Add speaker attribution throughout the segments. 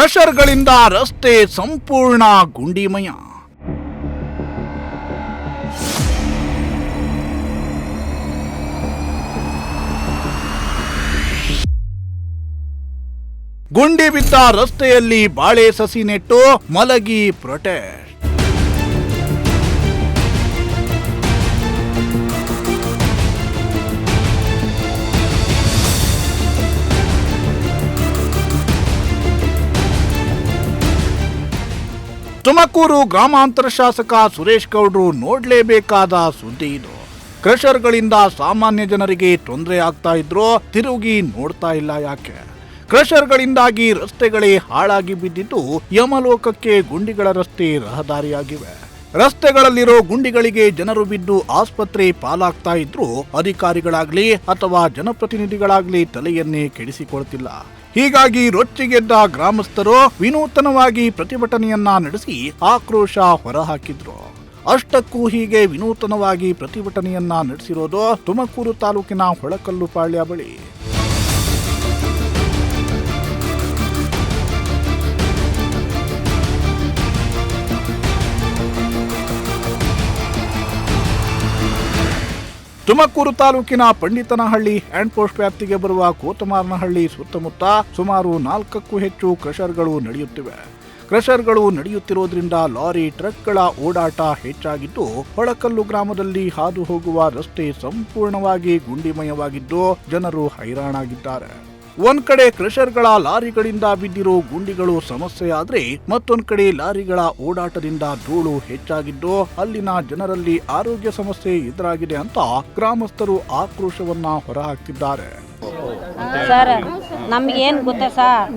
Speaker 1: ಕ್ರಷರ್ಗಳಿಂದ ರಸ್ತೆ ಸಂಪೂರ್ಣ ಗುಂಡಿಮಯ. ಗುಂಡಿ ಬಿದ್ದ ರಸ್ತೆಯಲ್ಲಿ ಬಾಳೆ ಸಸಿ ನೆಟ್ಟು ಮಲಗಿ ಪ್ರೊಟೆಸ್ಟ್. ತುಮಕೂರು ಗ್ರಾಮಾಂತರ ಶಾಸಕ ಸುರೇಶ್ ಗೌಡ್ರು ನೋಡಲೇಬೇಕಾದ ಸುದ್ದಿ ಇದು. ಕ್ರಷರ್ಗಳಿಂದ ಸಾಮಾನ್ಯ ಜನರಿಗೆ ತೊಂದರೆ ಆಗ್ತಾ ಇದ್ರೂ ತಿರುಗಿ ನೋಡ್ತಾ ಇಲ್ಲ ಯಾಕೆ? ಕ್ರಷರ್ಗಳಿಂದಾಗಿ ರಸ್ತೆಗಳೇ ಹಾಳಾಗಿ ಬಿದ್ದಿದ್ದು ಯಮಲೋಕಕ್ಕೆ ಗುಂಡಿಗಳ ರಸ್ತೆ ರಹದಾರಿಯಾಗಿವೆ. ರಸ್ತೆಗಳಲ್ಲಿರೋ ಗುಂಡಿಗಳಿಗೆ ಜನರು ಬಿದ್ದು ಆಸ್ಪತ್ರೆ ಪಾಲಾಗ್ತಾ ಇದ್ರೂ ಅಧಿಕಾರಿಗಳಾಗ್ಲಿ ಅಥವಾ ಜನಪ್ರತಿನಿಧಿಗಳಾಗ್ಲಿ ತಲೆಯನ್ನೇ ಕೆಡಿಸಿಕೊಳ್ತಿಲ್ಲ. ಹೀಗಾಗಿ ರೊಚ್ಚಿಗೆದ್ದ ಗ್ರಾಮಸ್ಥರು ವಿನೂತನವಾಗಿ ಪ್ರತಿಭಟನೆಯನ್ನ ನಡೆಸಿ ಆಕ್ರೋಶ ಹೊರಹಾಕಿದ್ರು. ಅಷ್ಟಕ್ಕೂ ಹೀಗೆ ವಿನೂತನವಾಗಿ ಪ್ರತಿಭಟನೆಯನ್ನ ನಡೆಸಿರೋದು ತುಮಕೂರು ತಾಲೂಕಿನ ಹೊಳಕಲ್ಲುಪಾಳ್ಯ ಬಳಿ. ತುಮಕೂರು ತಾಲೂಕಿನ ಪಂಡಿತನಹಳ್ಳಿ ಹ್ಯಾಂಡ್ ಪೋಸ್ಟ್ ವ್ಯಾಪ್ತಿಗೆ ಬರುವ ಕೋತಮಾರನಹಳ್ಳಿ ಸುತ್ತಮುತ್ತ ಸುಮಾರು 4ಕ್ಕೂ ಹೆಚ್ಚು ಕ್ರಷರ್ಗಳು ನಡೆಯುತ್ತಿವೆ. ಕ್ರಷರ್ಗಳು ನಡೆಯುತ್ತಿರೋದ್ರಿಂದ ಲಾರಿ ಟ್ರಕ್ಗಳ ಓಡಾಟ ಹೆಚ್ಚಾಗಿದ್ದು ಹೊಳಕಲ್ಲು ಗ್ರಾಮದಲ್ಲಿ ಹಾದು ಹೋಗುವ ರಸ್ತೆ ಸಂಪೂರ್ಣವಾಗಿ ಗುಂಡಿಮಯವಾಗಿದ್ದು ಜನರು ಹೈರಾಣಾಗಿದ್ದಾರೆ. ಒಂದ್ ಕಡೆ ಕ್ರಷರ್ಗಳ ಲಾರಿಗಳಿಂದ ಬಿದ್ದಿರೋ ಗುಂಡಿಗಳು ಸಮಸ್ಯೆಯಾದ್ರೆ ಮತ್ತೊಂದ್ ಕಡೆ ಲಾರಿಗಳ ಓಡಾಟದಿಂದ ಧೂಳು ಹೆಚ್ಚಾಗಿದ್ದು ಅಲ್ಲಿನ ಜನರಲ್ಲಿ ಆರೋಗ್ಯ ಸಮಸ್ಯೆ ಎದುರಾಗಿದೆ ಅಂತ ಗ್ರಾಮಸ್ಥರು ಆಕ್ರೋಶವನ್ನ ಹೊರಹಾಕಿದ್ದಾರೆ.
Speaker 2: ಸರ್ ನಮ್ಗೇನು ಗೊತ್ತಾ ಸರ್,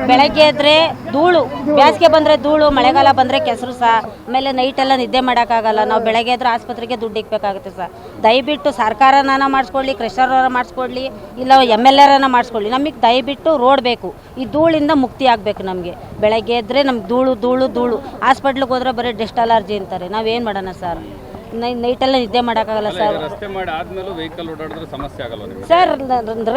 Speaker 2: ಬೆಳಗ್ಗೆ ಎದ್ರೆ ಧೂಳು, ಬೇಸಿಗೆ ಬಂದರೆ ಧೂಳು, ಮಳೆಗಾಲ ಬಂದರೆ ಕೆಸರು ಸರ್. ಆಮೇಲೆ ನೈಟೆಲ್ಲ ನಿದ್ದೆ ಮಾಡೋಕ್ಕಾಗಲ್ಲ. ನಾವು ಬೆಳಗ್ಗೆ ಎದ್ರೆ ಆಸ್ಪತ್ರೆಗೆ ದುಡ್ಡು ಇಕ್ಬೇಕಾಗುತ್ತೆ ಸರ್. ದಯವಿಟ್ಟು ಸರ್ಕಾರನ ಮಾಡಿಸ್ಕೊಳ್ಳಿ, ಕ್ರಷರನ್ನ ಮಾಡಿಸ್ಕೊಡ್ಲಿ, ಇಲ್ಲ MLAರನ್ನ ಮಾಡಿಸ್ಕೊಳ್ಳಿ. ನಮಗೆ ದಯವಿಟ್ಟು ರೋಡ್ ಬೇಕು. ಈ ಧೂಳಿಂದ ಮುಕ್ತಿ ಆಗಬೇಕು ನಮಗೆ. ಬೆಳಗ್ಗೆ ಎದ್ರೆ ನಮ್ಗೆ ಧೂಳು ಧೂಳು ಧೂಳು. ಹಾಸ್ಪಿಟ್ಲಿಗೆ ಹೋದ್ರೆ ಬರೀ ಡಸ್ಟ್ ಅಲರ್ಜಿ ಅಂತಾರೆ. ನಾವೇನು ಮಾಡೋಣ ಸರ್? ನೈಟೆಲ್ಲ ನಿದ್ದೆ ಮಾಡೋಕ್ಕಾಗಲ್ಲ ಸರ್. ಸರ್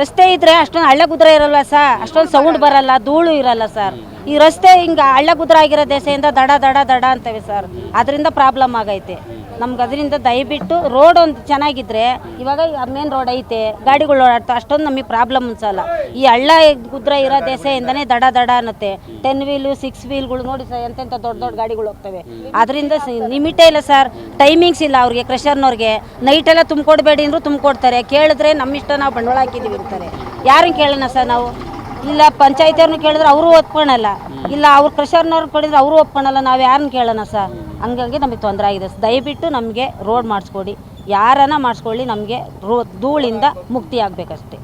Speaker 2: ರಸ್ತೆ ಇದ್ರೆ ಅಷ್ಟೊಂದು ಹಳ್ಳ ಗುದ್ರ ಇರಲ್ವ ಸರ್, ಅಷ್ಟೊಂದು ಸೌಂಡ್ ಬರಲ್ಲ, ಧೂಳು ಇರಲ್ಲ ಸರ್. ಈ ರಸ್ತೆ ಹಿಂಗೆ ಹಳ್ಳ ಗುದ್ರ ಆಗಿರೋ ದೆಸೆಯಿಂದ ದಡ ದಡ ದಡ ಅಂತವೆ ಸರ್. ಅದರಿಂದ ಪ್ರಾಬ್ಲಮ್ ಆಗೈತೆ ನಮ್ಗೆ. ಅದರಿಂದ ದಯವಿಟ್ಟು ರೋಡ್ ಒಂದು ಚೆನ್ನಾಗಿದ್ರೆ, ಇವಾಗ ಮೇನ್ ರೋಡ್ ಐತೆ, ಗಾಡಿಗಳು ಓಡಾಡ್ತಾವೆ, ಅಷ್ಟೊಂದು ನಮಗೆ ಪ್ರಾಬ್ಲಮ್ ಅನ್ಸಲ್ಲ. ಈ ಹಳ್ಳ ಗುದ್ರ ಇರೋ ದೆಸೆಯಿಂದನೇ ದಡ ದಡ ಅನ್ನತ್ತೆ. 10 ವೀಲು 6 ವೀಲ್ಗಳು ನೋಡಿ ಸರ್, ಎಂತೆಂಥ ದೊಡ್ಡ ದೊಡ್ಡ ಗಾಡಿಗಳು ಹೋಗ್ತವೆ. ಅದರಿಂದ ಲಿಮಿಟೇ ಇಲ್ಲ ಸರ್, ಟೈಮಿಂಗ್ಸ್ ಇಲ್ಲ ಅವ್ರಿಗೆ. ಕ್ರಷರ್ನವ್ರಿಗೆ ನೈಟೆಲ್ಲ ತುಂಬಿಕೊಡ್ಬೇಡಿ ಅಂದರೂ ತುಂಬಿಕೊಡ್ತಾರೆ. ಕೇಳಿದ್ರೆ ನಮ್ಮಿಷ್ಟ ನಾವು ಬಂಡವಾಳ ಹಾಕಿದ್ದೀವಿ ಅಂತಾರೆ. ಯಾರನ್ನು ಕೇಳೋಣ ಸರ್ ನಾವು? ಇಲ್ಲ ಪಂಚಾಯತಿಯವ್ರನ್ನ ಕೇಳಿದ್ರೆ ಅವರು ಒಪ್ಕೊಳಲ್ಲ, ಇಲ್ಲ ಅವ್ರು ಕ್ರಷರ್ನವ್ರು ಕೊಡಿದ್ರೆ ಅವರು ಒಪ್ಕೊಳಲ್ಲ. ನಾವು ಯಾರನ್ನ ಕೇಳೋಣ ಸರ್? ಹಂಗಾಗಿ ನಮಗೆ ತೊಂದರೆ ಆಗಿದೆ. ದಯವಿಟ್ಟು ನಮಗೆ ರೋಡ್ ಮಾಡಿಸ್ಕೊಡಿ, ಯಾರನ್ನ ಮಾಡಿಸ್ಕೊಳ್ಳಿ, ನಮಗೆ ಧೂಳಿಂದ ಮುಕ್ತಿ ಆಗಬೇಕಷ್ಟೇ.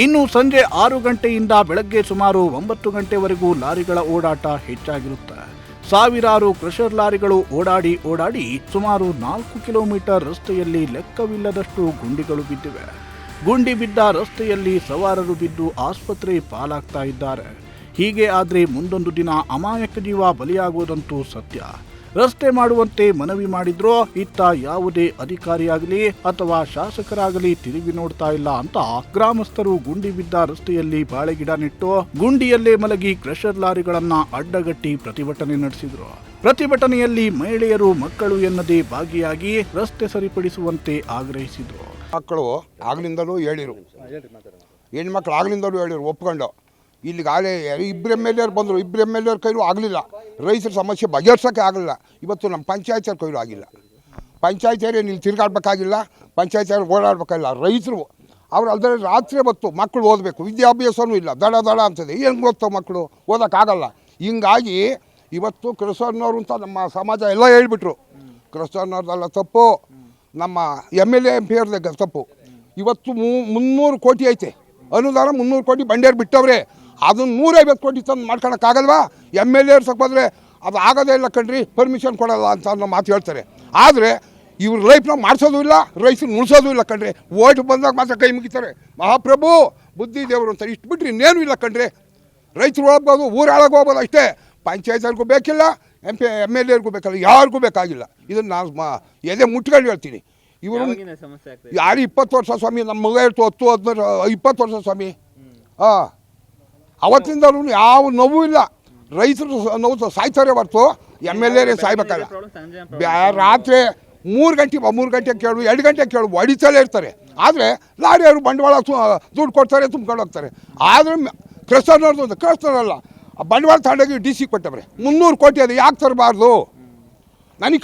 Speaker 1: ಇನ್ನು ಸಂಜೆ 6 ಗಂಟೆಯಿಂದ ಬೆಳಗ್ಗೆ ಸುಮಾರು 9 ಗಂಟೆವರೆಗೂ ಲಾರಿಗಳ ಓಡಾಟ ಹೆಚ್ಚಾಗಿರುತ್ತೆ. ಸಾವಿರಾರು ಕ್ರಷರ್ ಲಾರಿಗಳು ಓಡಾಡಿ ಸುಮಾರು 4 ಕಿಲೋಮೀಟರ್ ರಸ್ತೆಯಲ್ಲಿ ಲೆಕ್ಕವಿಲ್ಲದಷ್ಟು ಗುಂಡಿಗಳು ಬಿದ್ದಿವೆ. ಗುಂಡಿ ಬಿದ್ದ ರಸ್ತೆಯಲ್ಲಿ ಸವಾರರು ಬಿದ್ದು ಆಸ್ಪತ್ರೆ ಪಾಲಾಗ್ತಾ ಇದ್ದಾರೆ. ಹೀಗೆ ಆದ್ರೆ ಮುಂದೊಂದು ದಿನ ಅಮಾಯಕ ಜೀವ ಬಲಿಯಾಗುವುದಂತೂ ಸತ್ಯ. ರಸ್ತೆ ಮಾಡುವಂತೆ ಮನವಿ ಮಾಡಿದ್ರೂ ಇತ್ತ ಯಾವುದೇ ಅಧಿಕಾರಿಯಾಗಲಿ ಅಥವಾ ಶಾಸಕರಾಗಲಿ ತಿರುಗಿ ನೋಡ್ತಾ ಇಲ್ಲ ಅಂತ ಗ್ರಾಮಸ್ಥರು ಗುಂಡಿ ಬಿದ್ದ ರಸ್ತೆಯಲ್ಲಿ ಬಾಳೆಗಿಡ ನೆಟ್ಟು ಗುಂಡಿಯಲ್ಲೇ ಮಲಗಿ ಕ್ರಷರ್ ಲಾರಿಗಳನ್ನ ಅಡ್ಡಗಟ್ಟಿ ಪ್ರತಿಭಟನೆ ನಡೆಸಿದ್ರು. ಪ್ರತಿಭಟನೆಯಲ್ಲಿ ಮಹಿಳೆಯರು, ಮಕ್ಕಳು ಎನ್ನದೇ ಭಾಗಿಯಾಗಿ ರಸ್ತೆ ಸರಿಪಡಿಸುವಂತೆ ಆಗ್ರಹಿಸಿದ್ರು.
Speaker 3: ಮಕ್ಕಳು ಆಗ್ಲಿಂದಲೂ ಹೇಳಿರು, ಹೆಣ್ಮಕ್ಳು ಆಗ್ಲಿಂದಲೂ ಹೇಳಿರು, ಒಪ್ಕೊಂಡು ಇಲ್ಲಿಗಾಗಲೇ 2 MLA ಬಂದರು. 2 MLA ಕೈಲೂ ಆಗಲಿಲ್ಲ. ರೈತರ ಸಮಸ್ಯೆ ಬಗೆಹರ್ಸೋಕ್ಕೆ ಆಗಲಿಲ್ಲ. ಇವತ್ತು ನಮ್ಮ ಪಂಚಾಯತಿಯವ್ರ ಕೈಲೂ ಆಗಿಲ್ಲ. ಪಂಚಾಯತಿಯವ್ರು ಇಲ್ಲಿ ತಿರುಗಾಡ್ಬೇಕಾಗಿಲ್ಲ, ಪಂಚಾಯತಿಯವ್ರು ಓಡಾಡಬೇಕಾಗಿಲ್ಲ. ರೈತರು ಅವ್ರು ಅಲ್ಲದೆ ರಾತ್ರಿ ಹೊತ್ತು ಮಕ್ಕಳು ಓದಬೇಕು, ವಿದ್ಯಾಭ್ಯಾಸವೂ ಇಲ್ಲ, ದಡ ದಡ ಅಂತದೆ. ಹೆಂಗೆ ಓದ್ತಾವೆ ಮಕ್ಕಳು? ಓದೋಕ್ಕಾಗಲ್ಲ. ಹಿಂಗಾಗಿ ಇವತ್ತು ಕ್ರಿಸ್ತನವ್ರು ಅಂತ ನಮ್ಮ ಸಮಾಜ ಎಲ್ಲ ಹೇಳ್ಬಿಟ್ರು. ಕ್ರಿಸ್ತನವ್ರದ್ದೆಲ್ಲ ತಪ್ಪು, ನಮ್ಮ MLA MP ಅವ್ರದ್ದು ತಪ್ಪು. ಇವತ್ತು 300 ಕೋಟಿ ಐತೆ ಅನುದಾನ, 300 ಕೋಟಿ ಬಂಡೇರು ಬಿಟ್ಟವ್ರೆ. ಅದನ್ನು 150 ಕೋಟಿ ತಂದು ಮಾಡ್ಕೊಳಕ್ಕಾಗಲ್ವಾ? MLA ಹೋದ್ರೆ ಅದು ಆಗೋದೇ ಇಲ್ಲ ಕಣ್ರಿ, ಪರ್ಮಿಷನ್ ಕೊಡಲ್ಲ ಅಂತ ಅನ್ನೋ ಮಾತು ಹೇಳ್ತಾರೆ. ಆದರೆ ಇವ್ರ ಲೈಫ್ನಾಗ ಮಾಡಿಸೋದು ಇಲ್ಲ, ರೈತರು ಉಳಿಸೋದು ಇಲ್ಲ ಕಣ್ರಿ. ಓಟ್ ಬಂದಾಗ ಮಾತ್ರ ಕೈ ಮುಗಿತಾರೆ. ಮಹಾಪ್ರಭು ಬುದ್ಧಿ ದೇವರು ಅಂತ ಇಷ್ಟು ಬಿಟ್ಟರೆ ಇನ್ನೇನು ಇಲ್ಲ ಕಣ್ರಿ. ರೈತರು ಹೋಗ್ಬೋದು, ಊರು ಹಾಳಾಗೋಗ್ಬೋದು ಅಷ್ಟೇ. ಪಂಚಾಯತ್ಗೂ ಬೇಕಿಲ್ಲ, MLAರ್ಗೂ ಬೇಕಲ್ಲ, ಯಾರಿಗೂ ಬೇಕಾಗಿಲ್ಲ. ಇದನ್ನು ನಾನು ಎದೆ ಮುಟ್ಕೊಂಡು ಹೇಳ್ತೀನಿ. ಇವರು ಯಾರು 20 ವರ್ಷ ಸ್ವಾಮಿ, ನಮ್ಮ ಮಗ ಇರ್ತು 10, 15, 20 ವರ್ಷ ಸ್ವಾಮಿ. ಅವತ್ತಿಂದಲೂ ಯಾವ ನೋವು ಇಲ್ಲ. ರೈತರು ನೋವು ಸಾಯ್ತಾರೆ ಹೊರ್ತು ಎಮ್ ಎಲ್ ಎ ಸಾಯ್ಬೇಕಲ್ಲ. ರಾತ್ರಿ 3 ಗಂಟೆಗೆ ಕೇಳು, 2 ಗಂಟೆಗೆ ಕೇಳು, ಹೊಡಿತಲೇ ಇರ್ತಾರೆ. ಆದರೆ ಲಾರಿಯವರು ಬಂಡವಾಳ ದುಡ್ಡು ಕೊಡ್ತಾರೆ, ತುಂಬ್ಕೊಂಡು ಹೋಗ್ತಾರೆ. ಆದರೆ ಕ್ರಸ್ಟರ್ನವ್ರದ್ದು ಕ್ರಸ್ಟರಲ್ಲ, ಬಂಡವಾಳ ತಗೊಂಡೋಗಿ DC ಕೊಟ್ಟವ್ರೆ 300 ಕೋಟಿ. ಅದು ಯಾಕೆ ತರಬಾರ್ದು? ನನಗೆ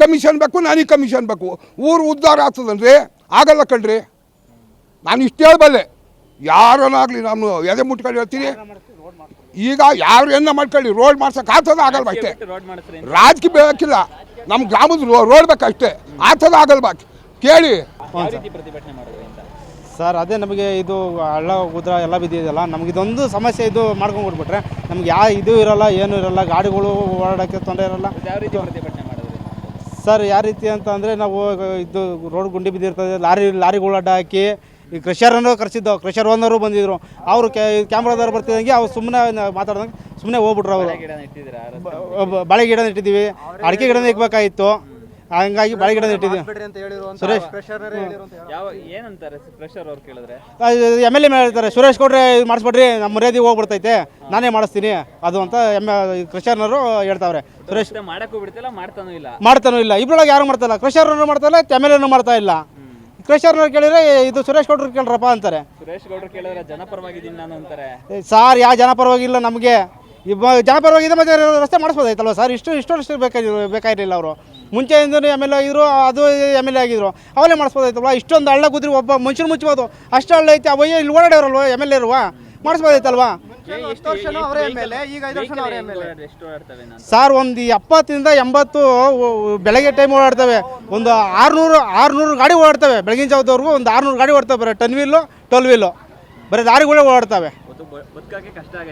Speaker 3: ಕಮಿಷನ್ ಬೇಕು, ಊರು ಉದ್ಧಾರ ಆಗ್ತದನ್ರಿ? ಆಗಲ್ಲ ಕಣ್ರಿ. ನಾನು ಇಷ್ಟು ಹೇಳಬಲ್ಲೆ, ಯಾರನ್ನಾಗಲಿ ನಾನು ಎದೆ ಮುಟ್ಕೊಂಡು ಹೇಳ್ತೀನಿ, ಈಗ ಯಾರು ಏನ ಮಾಡ್ಕೊಳ್ಳಿ, ರೋಡ್ ಮಾಡ್ಸೋಕೆ ಆಗ್ತದ ಆಗಲ್ವ ಅಷ್ಟೇ. ರಾಜಕೀಯ ಬೇಕಿಲ್ಲ, ನಮ್ಮ ಗ್ರಾಮದ ರೋಡ್ ಬೇಕಷ್ಟೇ, ಆಗ್ತದ ಆಗಲ್ವಾ ಕೇಳಿ.
Speaker 4: ಸರ್ ಅದೇ ನಮಗೆ ಇದು ಹಳ್ಳ ಗುದ್ರ ಎಲ್ಲ ಬಿದ್ದಿದೆಯಲ್ಲ, ನಮ್ಗೆ ಇದೊಂದು ಸಮಸ್ಯೆ ಇದು ಮಾಡ್ಕೊಂಡು ಕೊಟ್ಬಿಟ್ರೆ ನಮ್ಗೆ ಇದು ಇರಲ್ಲ, ಏನೂ ಇರಲ್ಲ, ಗಾಡಿಗಳು ಓಡಾಡೋಕ್ಕೆ ತೊಂದರೆ ಇರಲ್ಲ. ಸರ್ ಯಾವ ರೀತಿ ಅಂತ ಅಂದರೆ ನಾವು ಇದು ರೋಡ್ ಗುಂಡಿ ಬಿದ್ದಿರ್ತದೆ, ಲಾರಿಗಳು ಅಡ್ಡ ಹಾಕಿ ಈ ಕ್ರಷರನ್ನು ಕರೆಸಿದ್ದು, ಕ್ರಷರ್ ಓನರು ಬಂದಿದ್ರು. ಅವರು ಕ್ಯಾಮ್ರಾದವ್ರು ಬರ್ತಿದ್ದಂಗೆ ಅವ್ರು ಸುಮ್ಮನೆ ಮಾತಾಡ್ದಂಗೆ ಸುಮ್ಮನೆ ಹೋಗ್ಬಿಟ್ರು. ಅವರು ಬಾಳೆ ಗಿಡ ಇಟ್ಟಿದ್ದೀವಿ, ಅಡಿಕೆ ಗಿಡನ ಇಕ್ಬೇಕಾಗಿತ್ತು, ಹಂಗಾಗಿ ಬಾಳೆ ಗಿಡ ಇಟ್ಟಿದ್ದೀವಿ. ಸುರೇಶ್ MLA ಹೇಳ್ತಾರೆ, ಸುರೇಶ್ ಗೌಡ್ರೆ ಮಾಡಿಸ್ಬಿಡ್ರಿ, ನಮ್ಮ ಮರ್ಯಾದೆ ಹೋಗ್ಬಿಡ್ತೈತೆ, ನಾನೇ ಮಾಡಿಸ್ತೀನಿ ಅದು ಅಂತ ಕ್ರಷರ್ನವರು ಹೇಳ್ತಾವ್ರೆ. ಸುರೇಶ್ ಮಾಡ್ತಾನೂ ಇಲ್ಲ, ಇಬ್ಬರೊಳಗೆ ಯಾರು ಮಾಡ್ತಾಯಿಲ್ಲ, ಕ್ರಷರ್ನವರು ಮಾಡ್ತಾಯಿಲ್ಲ, MLA ಮಾಡ್ತಾ ಇಲ್ಲ. ಕ್ರಷರ್ನವ್ರು ಕೇಳಿದ್ರೆ ಇದು ಸುರೇಶ್ ಗೌಡ್ರು ಕೇಳ್ರಪ್ಪ ಅಂತಾರೆ. ಸುರೇಶ್ ಗೌಡ್ರು ಕೇಳಿದ್ರೆ ಜನಪರವಾಗಿದ್ದೀನಿ ನಾನು ಅಂತಾರೆ. ಸಾರ್ ಯಾವ ಜನಪರವಾಗಿಲ್ಲ, ನಮಗೆ ಜನಪರವಾಗಿದೆ, ಮತ್ತೆ ರಸ್ತೆ ಮಾಡಿಸ್ಬೋದಾಯ್ತಲ್ವ ಸರ್? ಇಷ್ಟು ಬೇಕಾಗಿರಲಿಲ್ಲ. ಅವರು ಮುಂಚೆಯಿಂದ MLA ಆಗಿದ್ರು, ಅದು MLA ಆಗಿದ್ರು, ಅವಲೇ ಮಾಡಿಸ್ಬೋದಾಯ್ತಲ್ವ? ಇಷ್ಟೊಂದು ಹಳ್ಳ ಕುದ್ರಿ ಒಬ್ಬ ಮನುಷ್ಯರು ಮುಚ್ಚಬೋದು, ಅಷ್ಟು ಹಳ್ಳ ಐತೆ. ಅವಯ್ಯ ಇಲ್ಲಿ ಓಡಾಡೋರಲ್ವ MLA ಇರುವ, ಮಾಡಿಸ್ಬೋದಾಯ್ತಲ್ವಾ? ಸರ್ ಒಂದು 70 ಇಂದ 80 ಬೆಳಗ್ಗೆ ಟೈಮ್ ಓಡಾಡ್ತವೆ. ಒಂದು 600 ಗಾಡಿ ಓಡಾಡ್ತವೆ ಬೆಳಗಿನ ಜಾವದವರೆಗೂ. ಒಂದು 600 ಗಾಡಿ ಓಡ್ತವೆ, ಬರೀ 10 ವೀಲು 12 ವೀಲು, ಬರೀ ಲಾರಿಗಳೇ ಓಡಾಡ್ತವೆ.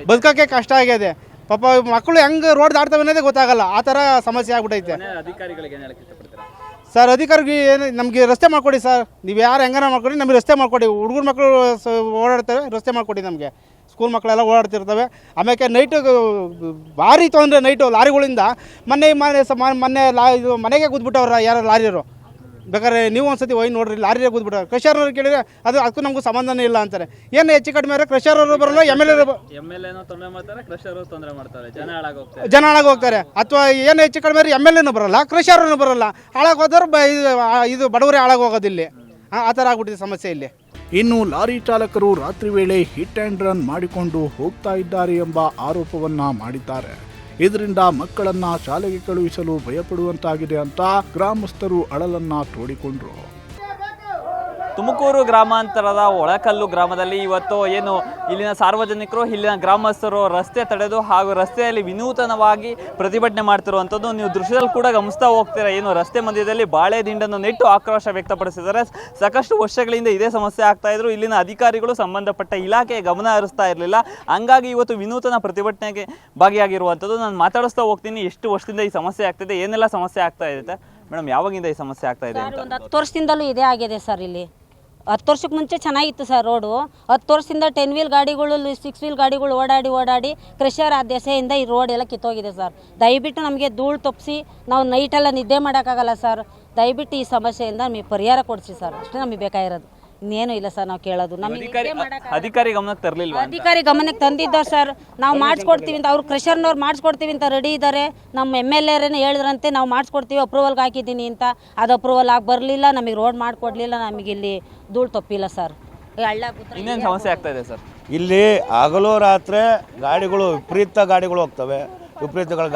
Speaker 4: ಬದುಕಕ್ಕೆ ಕಷ್ಟ ಆಗಿದೆ ಪಾಪ. ಮಕ್ಕಳು ಹೆಂಗೆ ರೋಡ್ ದಾಟ್ತವೆ ಅನ್ನೋದೇ ಗೊತ್ತಾಗಲ್ಲ, ಆ ಥರ ಸಮಸ್ಯೆ ಆಗ್ಬಿಟ್ಟೈತೆ. ಸರ್ ಅಧಿಕಾರಿಗೆ ಏನು ನಮಗೆ ರಸ್ತೆ ಮಾಡಿಕೊಡಿ ಸರ್, ನೀವು ಯಾರು ಹೆಂಗಾರ ಮಾಡ್ಕೊಡಿ, ನಮಗೆ ರಸ್ತೆ ಮಾಡಿಕೊಡಿ. ಹುಡುಗರು ಮಕ್ಕಳು ಓಡಾಡ್ತವೆ, ರಸ್ತೆ ಮಾಡಿಕೊಡಿ. ನಮಗೆ ಸ್ಕೂಲ್ ಮಕ್ಕಳೆಲ್ಲ ಓಡಾಡ್ತಿರ್ತವೆ. ಆಮೇಲೆ ನೈಟು ಭಾರಿ ತೊಂದರೆ, ನೈಟು ಲಾರಿಗಳಿಂದ. ಮೊನ್ನೆ ಇದು ಮನೆಗೆ ಕೂತ್ಬಿಟ್ಟವ್ರ ಯಾರು ಲಾರಿಯವರು. ಬೇಕಾದ್ರೆ ನೀವು ಒಂದ್ಸತಿ ಹೋಗಿ ನೋಡ್ರಿ, ಲಾರಿಯೇ ಕೂತ್ಬಿಟ್ಟವ್ರು. ಕ್ರಷರ್ನವ್ರು ಕೇಳಿದ್ರೆ ಅದಕ್ಕೂ ನಮಗೂ ಸಂಬಂಧನೇ ಇಲ್ಲ ಅಂತಾರೆ. ಏನು ಹೆಚ್ಚು ಕಡಿಮೆ ಆದರೆ ಕ್ರಷರವರು ಬರಲ್ಲ, MLA ಜನ ಹಾಳಾಗೋಗ್ತಾರೆ. ಅಥವಾ ಏನು ಹೆಚ್ಚು ಕಡಿಮೆ MLA ಬರಲ್ಲ, ಕ್ರಷರ್ನೂ ಬರಲ್ಲ. ಹಾಳಾಗೋದ್ರೆ ಇದು ಬಡವರೇ ಹಾಳಾಗೋಗೋದಿಲ್ಲಿ. ಆ ಥರ ಆಗ್ಬಿಟ್ಟಿದೆ ಸಮಸ್ಯೆ ಇಲ್ಲಿ.
Speaker 1: ಇನ್ನು ಲಾರಿ ಚಾಲಕರು ರಾತ್ರಿ ವೇಳೆ ಹಿಟ್ ಆ್ಯಂಡ್ ರನ್ ಮಾಡಿಕೊಂಡು ಹೋಗ್ತಾ ಇದ್ದಾರೆ ಎಂಬ ಆರೋಪವನ್ನ ಮಾಡಿದ್ದಾರೆ. ಇದರಿಂದ ಮಕ್ಕಳನ್ನ ಶಾಲೆಗೆ ಕಳುಹಿಸಲು ಭಯಪಡುವಂತಾಗಿದೆ ಅಂತ ಗ್ರಾಮಸ್ಥರು ಅಳಲನ್ನ ತೋಡಿಕೊಂಡ್ರು.
Speaker 5: ತುಮಕೂರು ಗ್ರಾಮಾಂತರದ ಒಳಕಲ್ಲು ಗ್ರಾಮದಲ್ಲಿ ಇವತ್ತು ಏನು ಇಲ್ಲಿನ ಸಾರ್ವಜನಿಕರು, ಇಲ್ಲಿನ ಗ್ರಾಮಸ್ಥರು ರಸ್ತೆ ತಡೆದು ಹಾಗೂ ರಸ್ತೆಯಲ್ಲಿ ವಿನೂತನವಾಗಿ ಪ್ರತಿಭಟನೆ ಮಾಡ್ತಿರುವಂಥದ್ದು ನೀವು ದೃಶ್ಯದಲ್ಲಿ ಕೂಡ ಗಮನಿಸ್ತಾ ಹೋಗ್ತೀರಾ. ಏನು ರಸ್ತೆ ಮಧ್ಯದಲ್ಲಿ ಬಾಳೆ ದಿಂಡನ್ನು ನೆಟ್ಟು ಆಕ್ರೋಶ ವ್ಯಕ್ತಪಡಿಸಿದ್ದಾರೆ. ಸಾಕಷ್ಟು ವರ್ಷಗಳಿಂದ ಇದೇ ಸಮಸ್ಯೆ ಆಗ್ತಾ ಇದ್ರು. ಇಲ್ಲಿನ ಅಧಿಕಾರಿಗಳು ಸಂಬಂಧಪಟ್ಟ ಇಲಾಖೆಗೆ ಗಮನ ಹರಿಸ್ತಾ ಇರಲಿಲ್ಲ. ಹಂಗಾಗಿ ಇವತ್ತು ವಿನೂತನ ಪ್ರತಿಭಟನೆಗೆ ಭಾಗಿಯಾಗಿರುವಂಥದ್ದು. ನಾನು ಮಾತಾಡಿಸ್ತಾ ಹೋಗ್ತೀನಿ, ಎಷ್ಟು ವರ್ಷದಿಂದ ಈ ಸಮಸ್ಯೆ ಆಗ್ತಿದೆ, ಏನೆಲ್ಲ ಸಮಸ್ಯೆ ಆಗ್ತಾ ಇದೆ. ಮೇಡಮ್, ಯಾವಾಗಿಂದ ಈ ಸಮಸ್ಯೆ ಆಗ್ತಾ ಇದೆ?
Speaker 2: ಒಂದು 10 ವರ್ಷದಿಂದಲೂ ಇದೇ ಆಗಿದೆ ಸರ್. ಇಲ್ಲಿ 10 ವರ್ಷಕ್ಕೆ ಮುಂಚೆ ಚೆನ್ನಾಗಿತ್ತು ಸರ್ ರೋಡು. 10 ವರ್ಷದಿಂದ 10 ವೀಲ್ ಗಾಡಿಗಳು, 6 ವೀಲ್ ಗಾಡಿಗಳು ಓಡಾಡಿ ಕ್ರಷರ್ ಆ ದೆಸೆಯಿಂದ ಈ ರೋಡ್ ಎಲ್ಲ ಕಿತ್ತೋಗಿದೆ ಸರ್. ದಯವಿಟ್ಟು ನಮಗೆ ಧೂಳು ತಪ್ಪಿಸಿ ನಾವು ನೈಟೆಲ್ಲ ನಿದ್ದೆ ಮಾಡೋಕ್ಕಾಗಲ್ಲ ಸರ್. ದಯವಿಟ್ಟು ಈ ಸಮಸ್ಯೆಯಿಂದ ನಮಗೆ ಪರಿಹಾರ ಕೊಡಿಸಿ ಸರ್, ಅಷ್ಟೇ ನಮಗೆ ಬೇಕಾಗಿರೋದು. ಇನ್ನೇನು ಇಲ್ಲ ಸರ್. ನಾವು ಕೇಳೋದು
Speaker 5: ಅಧಿಕಾರಿ ಗಮನಕ್ಕೆ ತರಲಿಲ್ಲ.
Speaker 2: ಅಧಿಕಾರಿ ಗಮನಕ್ಕೆ ತಂದಿದ್ದಾರೆ ಸರ್. ನಾವು ಮಾಡಿಸ್ಕೊಡ್ತೀವಿ ಅಂತ, ಅವ್ರು ಕ್ರಷರ್ನವ್ರು ಮಾಡಿಸ್ಕೊಡ್ತೀವಿ ಅಂತ ರೆಡಿ ಇದ್ದಾರೆ. ನಮ್ಮ MLA ಹೇಳಿದ್ರಂತೆ ನಾವು ಮಾಡಿಸ್ಕೊಡ್ತೀವಿ, ಅಪ್ರೂವಲ್ಗೆ ಹಾಕಿದ್ದೀನಿ ಅಂತ. ಅದು ಅಪ್ರೂವಲ್ ಆಗಿ ಬರಲಿಲ್ಲ, ನಮಗೆ ರೋಡ್ ಮಾಡಿಕೊಡ್ಲಿಲ್ಲ, ನಮಗೆ ಇಲ್ಲಿ ಧೂಳು ತಪ್ಪಿಲ್ಲ ಸರ್.
Speaker 5: ಇನ್ನೇನು ಸಮಸ್ಯೆ ಆಗ್ತಾ ಇದೆ ಸರ್?
Speaker 6: ಇಲ್ಲಿ ಹಗಲು ರಾತ್ರಿ ಗಾಡಿಗಳು ವಿಪರೀತ ಗಾಡಿಗಳು ಹೋಗ್ತವೆ.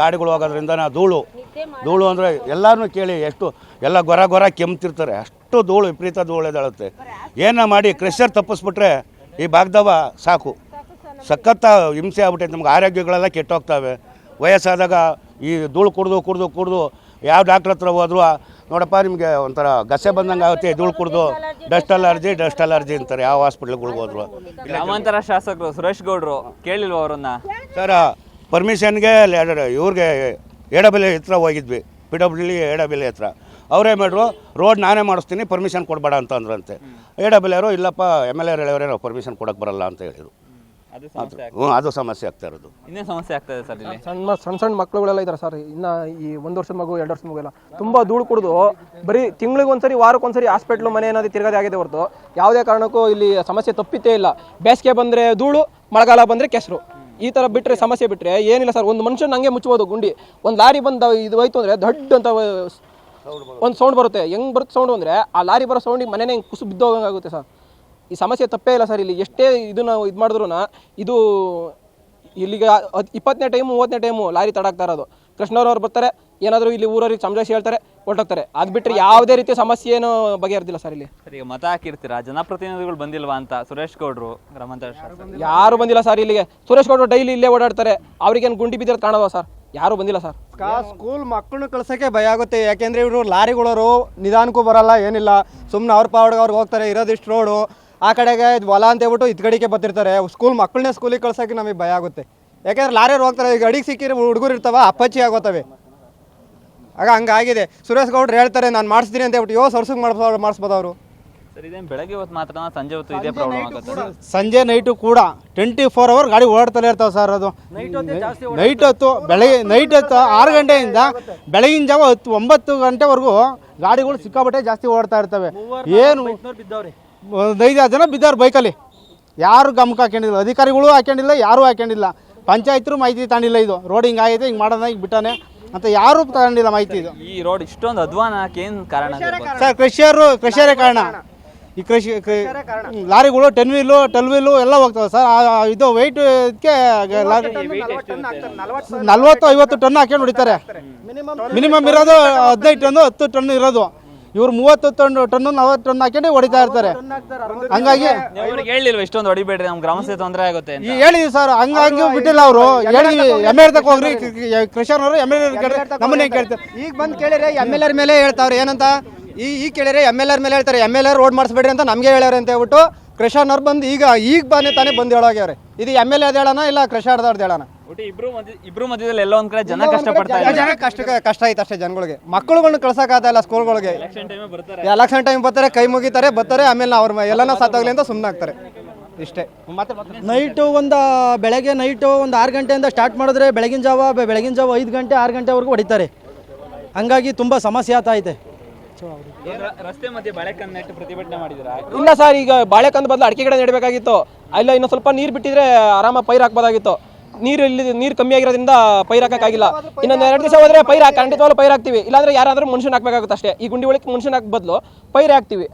Speaker 6: ಗಾಡಿಗಳು ಹೋಗೋದ್ರಿಂದ ಧೂಳು ಅಂದರೆ ಎಲ್ಲರೂ ಕೇಳಿ, ಎಷ್ಟು ಎಲ್ಲ ಗೊರ ಕೆಮ್ತಿರ್ತಾರೆ, ಅಷ್ಟು ಧೂಳು, ವಿಪರೀತ ಧೂಳು ಎದ್ದೇಳುತ್ತೆ. ಏನ ಮಾಡಿ ಕ್ರಷರ್ ತಪ್ಪಿಸ್ಬಿಟ್ರೆ ಈ ಭಾಗದವ ಸಾಕು, ಸಖತ್ತ ಹಿಂಸೆ ಆಗ್ಬಿಟ್ಟೈತೆ. ನಮ್ಗೆ ಆರೋಗ್ಯಗಳೆಲ್ಲ ಕೆಟ್ಟೋಗ್ತವೆ. ವಯಸ್ಸಾದಾಗ ಈ ಧೂಳು ಕುಡಿದು ಯಾವ ಡಾಕ್ಟ್ರ್ ಹತ್ರ ಹೋದ್ರು, ನೋಡಪ್ಪ ನಿಮಗೆ ಒಂಥರ ಗಸೆ ಬಂದಂಗೆ ಆಗುತ್ತೆ, ಧೂಳು ಕುಡಿದು ಡಸ್ಟ್ ಅಲರ್ಜಿ ಅಂತಾರೆ ಯಾವ ಹಾಸ್ಪಿಟ್ಲ್ಗಳಿಗೆ ಹೋದ್ರು.
Speaker 5: ಗ್ರಾಮಾಂತರ ಶಾಸಕರು ಸುರೇಶ್ ಗೌಡ್ರು ಕೇಳಿಲ್ವ ಅವರನ್ನ?
Speaker 6: ಸರ್ ಪರ್ಮಿಷನ್ಗೆ ಇವ್ರಿಗೆ ಎಡಬೆಲೆ ಹತ್ರ ಹೋಗಿದ್ವಿ, PWD ಎಡಬೆಲೆ ಹತ್ರ. ಅವರೇ ಮಾಡ್ರು, ರೋಡ್ ನಾನೇ ಮಾಡಿಸ್ತೀನಿ, ಪರ್ಮಿಷನ್ ಕೊಡಬೇಡ ಅಂತ ಅಂದ್ರಂತೆ. ಎಡಬೆಲೆಯವರು ಇಲ್ಲಪ್ಪ MLA ಹೇಳೋರೇ ನಾವು ಪರ್ಮಿಷನ್ ಕೊಡೋಕ್ಕೆ ಬರಲ್ಲ ಅಂತ ಹೇಳಿದರು. ಅದು ಸಮಸ್ಯೆ ಆಗ್ತಾ ಇರೋದು.
Speaker 5: ಇನ್ನೇನು ಸಮಸ್ಯೆ ಆಗ್ತದೆ ಸರ್? ಇಲ್ಲಿ
Speaker 7: ಸಣ್ಣ ಮಕ್ಕಳುಗಳೆಲ್ಲ ಇದ್ದಾರೆ ಸರ್. ಇನ್ನು ಈ 1 ವರ್ಷದ ಮಗು 2 ವರ್ಷದ ಮಗು ಎಲ್ಲ ತುಂಬ ಧೂಳು ಕುಡಿದು ಬರೀ ತಿಂಗಳಿಗೆ ಒಂದ್ಸರಿ, ವಾರಕ್ಕೊಂದ್ಸರಿ ಹಾಸ್ಪಿಟ್ಲು ಮನೆ ಏನಾದರೂ ತಿರ್ಗದೆ ಆಗಿದೆ ಹೊರತು ಯಾವುದೇ ಕಾರಣಕ್ಕೂ ಇಲ್ಲಿ ಸಮಸ್ಯೆ ತಪ್ಪಿತ್ತೇ ಇಲ್ಲ. ಬೇಸಿಗೆ ಬಂದರೆ ಧೂಳು, ಮಳೆಗಾಲ ಬಂದರೆ ಕೆಸರು, ಈ ಥರ ಬಿಟ್ಟರೆ ಸಮಸ್ಯೆ ಬಿಟ್ಟರೆ ಏನಿಲ್ಲ ಸರ್. ಒಂದು ಮನುಷ್ಯನ ಹಂಗೆ ಮುಚ್ಬೋದು ಗುಂಡಿ. ಒಂದು ಲಾರಿ ಬಂದು ಇದು ಹೋಯ್ತು ಅಂದರೆ ದೊಡ್ಡ ಅಂತ ಒಂದು ಸೌಂಡ್ ಬರುತ್ತೆ. ಹೆಂಗೆ ಬರುತ್ತೆ ಸೌಂಡು ಅಂದರೆ ಆ ಲಾರಿ ಬರೋ ಸೌಂಡಿಗೆ ಮನೆನೇ ಹಿಂಗೆ ಕುಸು ಬಿದ್ದೋಗಂಗೆ ಆಗುತ್ತೆ ಸರ್. ಈ ಸಮಸ್ಯೆ ತಪ್ಪೇ ಇಲ್ಲ ಸರ್. ಇಲ್ಲಿ ಎಷ್ಟೇ ಇದನ್ನು ಇದು ಮಾಡಿದ್ರು ಇದು ಇಲ್ಲಿಗೆ 20ನೇ ಟೈಮು 30ನೇ ಟೈಮು ಲಾರಿ ತಡಾಕ್ತಾ ಇರೋದು. ಕೃಷ್ಣವ್ರವ್ರು ಬರ್ತಾರೆ, ಏನಾದರೂ ಇಲ್ಲಿ ಊರವ್ರಿಗೆ ಸಮಜಾಯಿಸಿ ಹೇಳ್ತಾರೆ, ಹೊರಟೋಗ್ತಾರೆ. ಅದು ಬಿಟ್ಟರೆ ಯಾವುದೇ ರೀತಿಯ ಸಮಸ್ಯೆ ಏನು ಬಗೆಹರ್ದಿಲ್ಲ ಸರ್ ಇಲ್ಲಿ.
Speaker 5: ಸರ್, ಈಗ ಮತ ಹಾಕಿರ್ತೀರಾ, ಜನಪ್ರತಿನಿಧಿಗಳು ಬಂದಿಲ್ವಾ ಅಂತ ಸುರೇಶ್ ಗೌಡ್ರು ಗ್ರಾಮಾಂತರ ಶಾಸಕರು
Speaker 7: ಯಾರು ಬಂದಿಲ್ಲ ಸರ್ ಇಲ್ಲಿಗೆ. ಸುರೇಶ್ ಗೌಡರು ಡೈಲಿ ಇಲ್ಲೇ ಓಡಾಡ್ತಾರೆ. ಅವ್ರಿಗೇನು ಗುಂಡಿ ಬಿದ್ದಿರೋದು ಕಾಣೋದು ಸರ್? ಯಾರು ಬಂದಿಲ್ಲ ಸರ್.
Speaker 8: ಸ್ಕೂಲ್ ಮಕ್ಕಳನ್ನ ಕಳ್ಸೋಕ್ಕೆ ಭಯ ಆಗುತ್ತೆ. ಯಾಕೆಂದರೆ ಇವರು ಲಾರಿಗಳವರು ನಿಧಾನಕ್ಕೂ ಬರಲ್ಲ, ಏನಿಲ್ಲ, ಸುಮ್ಮನೆ ಅವ್ರ ಪಾವಡ್ಗೆ ಅವ್ರಿಗೆ ಹೋಗ್ತಾರೆ. ಇರೋದಿಷ್ಟು ರೋಡು, ಆ ಕಡೆಗೆ ಇದು ಹೊಲ ಅಂತ ಹೇಳ್ಬಿಟ್ಟು ಇದು ಕಡೆಗೆ ಬರ್ತಿರ್ತಾರೆ. ಸ್ಕೂಲ್ ಮಕ್ಕಳನ್ನೇ ಸ್ಕೂಲಿಗೆ ಕಳ್ಸೋಕ್ಕೆ ನಮಗೆ ಭಯ ಆಗುತ್ತೆ. ಯಾಕೆಂದ್ರೆ ಲಾರಿಯವ್ರು ಹೋಗ್ತಾರೆ, ಈಗ ಅಡಿಗೆ ಸಿಕ್ಕಿರೋ ಹುಡುಗರು ಇರ್ತಾವ, ಅಪ್ಪಚ್ಚಿ ಆಗೋತವೆ. ಆಗ ಹಂಗಾಗಿದೆ. ಸುರೇಶ್ ಗೌಡ್ರು ಹೇಳ್ತಾರೆ ನಾನು ಮಾಡಿಸ್ತೀನಿ ಅಂತ ಹೇಳ್ಬಿಟ್ಟು ವರ್ಷಕ್ಕೆ ಮಾಡಿಸ್ಬೋದು ಅವರು.
Speaker 5: ಸರ್, ಇದೇನು ಬೆಳಗ್ಗೆ ಹೊತ್ತು ಮಾತ್ರ ಸಂಜೆ ಹೊತ್ತು ಇದೇ ಪ್ರಾಬ್ಲಮ್ ಆಗುತ್ತೆ?
Speaker 4: ಸಂಜೆ ನೈಟು ಕೂಡ 24 ಅವರ್ ಗಾಡಿ ಓಡಾಡ್ತಲೇ ಇರ್ತಾವೆ ಸರ್. ಅದು ನೈಟ್ ಹೊತ್ತು ನೈಟ್ ಹೊತ್ತು 6 ಗಂಟೆಯಿಂದ ಬೆಳಗಿನ ಜಾವ 9 ಗಂಟೆವರೆಗೂ ಗಾಡಿಗಳು ಸಿಕ್ಕಾಪಟ್ಟೆ ಜಾಸ್ತಿ ಓಡ್ತಾ ಇರ್ತವೆ. ಏನು 5-6 ಜನ ಬಿದ್ದವ್ರು ಬೈಕಲ್ಲಿ. ಯಾರು ಗಮಕ ಹಾಕೊಂಡಿಲ್ಲ, ಅಧಿಕಾರಿಗಳು ಹಾಕೊಂಡಿಲ್ಲ, ಯಾರೂ ಹಾಕೊಂಡಿಲ್ಲ. ಪಂಚಾಯತ್ರು ಮಾಹಿತಿ ತಗೊಂಡಿಲ್ಲ, ಇದು ರೋಡ್ ಹಿಂಗೆ ಆಗೈತೆ, ಹಿಂಗೆ ಮಾಡೋದ ಹಿಂಗೆ ಬಿಟ್ಟಾನೆ ಅಂತ ಯಾರೂ ತಗೊಂಡಿಲ್ಲ ಮಾಹಿತಿ. ಇದು
Speaker 5: ಈ ರೋಡ್ ಇಷ್ಟೊಂದು ಅಧ್ವಾನಕ್ಕೆ ಏನು ಕಾರಣ
Speaker 4: ಸರ್? ಕೃಷಿಯರೇ ಕಾರಣ. ಈ ಲಾರಿಗಳು 10 ವೀಲು 12 ವೀಲು ಎಲ್ಲ ಹೋಗ್ತವೆ ಸರ್. ಇದು ವೆಯ್ಟ್ ಇದಕ್ಕೆ 40-50 ಟನ್ ಹಾಕೊಂಡು ಹೊಡಿತಾರೆ. ಮಿನಿಮಮ್ ಇರೋದು 15 ಟನ್ನು 10 ಟನ್ ಇರೋದು. ಇವ್ರು 30 ಟನ್ನು 40 ಟನ್ ಹಾಕೊಂಡು ಹೊಡಿತಾ ಇರ್ತಾರೆ. ಹಂಗಾಗಿ
Speaker 5: ಹೇಳಿಲ್ವ ಇಷ್ಟೊಂದು ಹೊಡಿಬೇಡ್ರಿ, ನಮ್ಮ ಗ್ರಾಮಸ್ಥರಿಗೆ ತೊಂದರೆ ಆಗುತ್ತೆ ಅಂತ?
Speaker 4: ಹೇಳಿದ್ವಿ ಸರ್, ಹಂಗಾಗಿ ಬಿಟ್ಟಿಲ್ಲ ಅವರು. ಹೇಳಿದ್ವಿ MLA ತಕ್ಕ ಹೋಗ್ರಿ, ಕೃಷ್ಣವ್ರು MLA ನಮ್ಮನ್ನೇ ಕೇಳ್ತಾರೆ.
Speaker 8: ಈಗ ಬಂದು ಕೇಳಿದ್ರೆ MLA ಮೇಲೆ ಹೇಳ್ತಾವ್ರೆ ಏನಂತ. ಈಗ ಕೇಳಿದ್ರೆ MLA ಮೇಲೆ ಹೇಳ್ತಾರೆ MLA ರೋಡ್ ಮಾಡಿಸ್ಬೇಡ್ರಿ ಅಂತ ನಮಗೆ ಹೇಳ್ಯಾರ ಅಂತ ಹೇಳ್ಬಿಟ್ಟು ಕೃಷ್ಣವ್ರು ಬಂದು ಈಗ ತಾನೇ ಬಂದು ಹೇಳೋಗ್ಯವ್ರೆ. ಇದು MLA ಹೇಳೋಣ ಇಲ್ಲ ಕೃಷ್ಣವ್ರದ್ದು ಹೇಳೋಣ.
Speaker 5: ಇಬ್ರು ಮಧ್ಯದಲ್ಲಿ ಎಲ್ಲೋ ಒಂದ್ ಕಡೆ ಜನ ಕಷ್ಟಪಡ್ತಾ ಇದ್ದಾರೆ.
Speaker 8: ಕಷ್ಟ ಐತೆ ಅಷ್ಟೇ ಜನಗಳಿಗೆ. ಮಕ್ಕಳುಗಳನ್ನ ಕಳ್ಸಕ್ಕಾಗಲ್ಲ ಸ್ಕೂಲ್ಗಳಿಗೆ. ಎಲೆಕ್ಷನ್ ಟೈಮ್ ಬರ್ತಾರೆ, ಕೈ ಮುಗಿತಾರೆ, ಬರ್ತಾರೆ, ಆಮೇಲೆ ಅವ್ರ ಎಲ್ಲನ ಸತ್ತೋಗ್ಲಿ ಅಂತ ಸುಮ್ಮನೆ ಆಗ್ತಾರೆ. ಇಷ್ಟೇ.
Speaker 9: ನೈಟು ಬೆಳಗ್ಗೆ ನೈಟು 6 ಗಂಟೆಯಿಂದ ಸ್ಟಾರ್ಟ್ ಮಾಡಿದ್ರೆ ಬೆಳಗಿನ ಜಾವ 5 ಗಂಟೆ 6 ಗಂಟೆವರೆಗೂ ಹೊಡಿತಾರೆ. ಹಂಗಾಗಿ ತುಂಬ ಸಮಸ್ಯೆ ಆಗ್ತಾ ಐತೆ.
Speaker 5: ರಸ್ತೆ ಮಧ್ಯೆ ಬಾಳೆಕನ್ನ ನೆಟ್ಟು ಪ್ರತಿಭಟನೆ ಮಾಡಿದ್ರ?
Speaker 7: ಇಲ್ಲ ಸರ್, ಈಗ ಬಾಳೆಕಂದ ಬದಲು ಅಡಿಕೆ ಗಿಡ ನೆಡಬೇಕಾಗಿತ್ತು. ಇಲ್ಲ, ಇನ್ನು ಸ್ವಲ್ಪ ನೀರು ಬಿಟ್ಟಿದ್ರೆ ಆರಾಮಾಗಿ ಪೈರು ಹಾಕ್ಬೋದಾಗಿತ್ತು. ನೀರು ಕಮ್ಮಿ ಆಗಿರೋದ್ರಿಂದ ಪೈರು ಹಾಕೋಕ್ಕಾಗಿಲ್ಲ. ಇನ್ನೊಂದು 2 ದಿವಸ ಹೋದ್ರೆ ಖಂಡಿತವಾಗ್ಲೂ ಪೈರು ಹಾಕ್ತೀವಿ. ಇಲ್ಲಾಂದ್ರೆ ಯಾರಾದ್ರೂ ಮನುಷ್ಯನ ಹಾಕ್ಬೇಕಾಗುತ್ತೆ ಅಷ್ಟೇ. ಈ ಗುಂಡಿ ಒಳಗೆ ಮನುಷ್ಯನ ಹಾಕೋ ಬದಲು ಪೈರು ಹಾಕ್ತೀವಿ.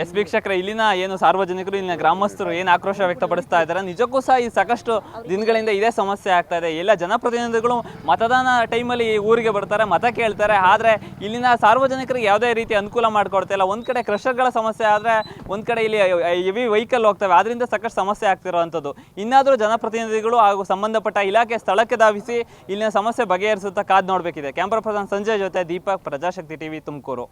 Speaker 5: ಎಸ್ ವೀಕ್ಷಕರೇ, ಇಲ್ಲಿನ ಏನು ಸಾರ್ವಜನಿಕರು, ಇಲ್ಲಿನ ಗ್ರಾಮಸ್ಥರು ಏನು ಆಕ್ರೋಶ ವ್ಯಕ್ತಪಡಿಸ್ತಾ ಇದ್ದಾರೆ. ನಿಜಕ್ಕೂ ಸಹ ಈ ಸಾಕಷ್ಟು ದಿನಗಳಿಂದ ಇದೇ ಸಮಸ್ಯೆ ಆಗ್ತಾ ಇದೆ. ಎಲ್ಲ ಜನಪ್ರತಿನಿಧಿಗಳು ಮತದಾನ ಟೈಮಲ್ಲಿ ಊರಿಗೆ ಬರ್ತಾರೆ, ಮತ ಕೇಳ್ತಾರೆ, ಆದರೆ ಇಲ್ಲಿನ ಸಾರ್ವಜನಿಕರಿಗೆ ಯಾವುದೇ ರೀತಿ ಅನುಕೂಲ ಮಾಡಿಕೊಡ್ತಾ ಇಲ್ಲ. ಒಂದು ಕಡೆ ಕ್ರಷರ್ಗಳ ಸಮಸ್ಯೆ ಆದರೆ ಒಂದು ಕಡೆ ಇಲ್ಲಿ ಹೆವಿ ವೆಹಿಕಲ್ ಹೋಗ್ತವೆ, ಅದರಿಂದ ಸಾಕಷ್ಟು ಸಮಸ್ಯೆ ಆಗ್ತಿರೋವಂಥದ್ದು. ಇನ್ನಾದರೂ ಜನಪ್ರತಿನಿಧಿಗಳು ಹಾಗೂ ಸಂಬಂಧಪಟ್ಟ ಇಲಾಖೆ ಸ್ಥಳಕ್ಕೆ ಧಾವಿಸಿ ಇಲ್ಲಿನ ಸಮಸ್ಯೆ ಬಗೆಹರಿಸುತ್ತಾ ಕಾದು ನೋಡಬೇಕಿದೆ. ಕ್ಯಾಮ್ರಾ ಪರ್ಸನ್ ಸಂಜಯ್ ಜೊತೆ ದೀಪಕ್, ಪ್ರಜಾಶಕ್ತಿ ಟಿವಿ, ತುಮಕೂರು.